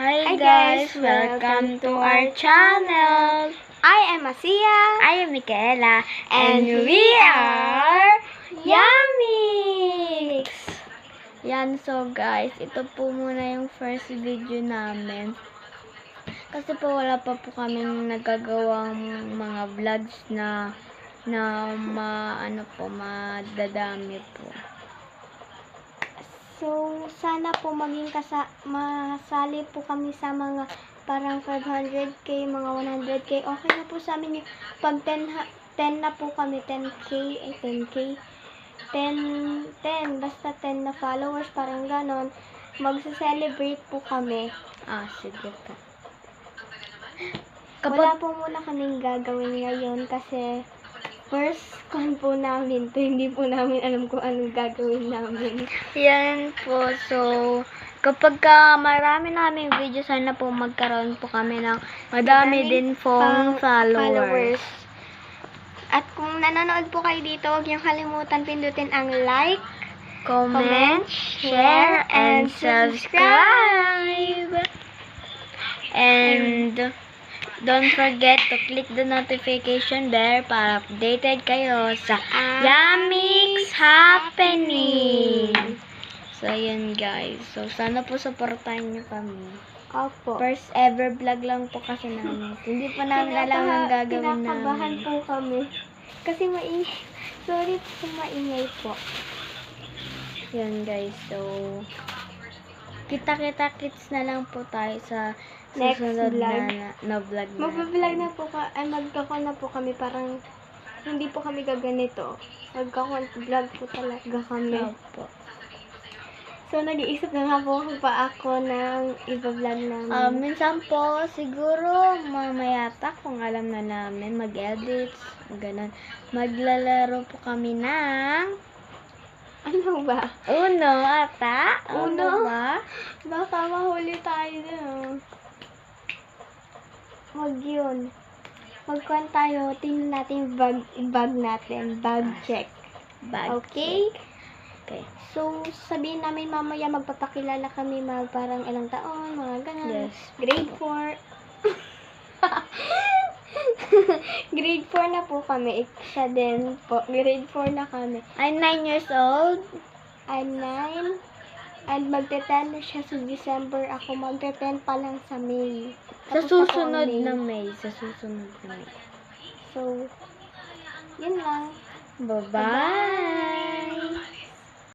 Hi guys, welcome to our channel. I am Asia. I am Micaela and we are Yummy! Yan, so guys, ito po muna yung first video namin. Kasi po wala pa po kaming nagagawang mga vlogs na madadami po. So, sana po maging masali po kami sa mga parang 500k, mga 100k. Okay na po sa amin yung pag 10 na po kami, 10k, 10, basta 10 na followers, parang ganon. Magsa-celebrate po kami. Sige po. Wala po muna kaming gagawin ngayon kasi first con po namin to, hindi po namin alam kung anong gagawin namin. Yan po. So, kapag marami namin video, sana po magkaroon po kami ng madami din pong followers. At kung nanonood po kayo dito, huwag niyong kalimutan pindutin ang like, Comment, share, and subscribe. And don't forget to click the notification bell para updated kayo sa Yummy's Happening. So, yun guys. So, sana po supportahan nyo kami. Opo. First ever vlog lang po kasi namin. Hindi pa namin alam ang gagawin Kinakabahan namin. po kami. Kasi sorry po maingay po. Yan guys. So, kita-kits na lang po tayo sa Next susunod vlog. na vlog natin. Magpa-vlog na po magkakon na po kami, parang hindi po kami gaganito. Magkakon vlog po talaga kami. Opo. So, nag-iisip na nga po ako ng iba-vlog namin. Minsan po, siguro, mamayata kung alam na namin, mag-edits, ganun. Maglalaro po kami ng Ano ba? Uno ata? Uno? Ba? Baka mahuli tayo dun. Wag yun. Magkuhan tayo, tingnan natin yung bag natin. Bag check. Bag Okay? check. Okay. So, sabihin namin mamaya magpapakilala kami parang ilang taon, mga ganun. Yes. Grade 4. Grade 4 na po kami. Siya din po. Grade 4 na kami. I'm 9 years old. I'm 9. And magte-10 na siya sa December. Ako magte-10 pa lang sa May. Sa Tapos ako susunod May. na May. Sa susunod na May. So, yun lang. Bye-bye!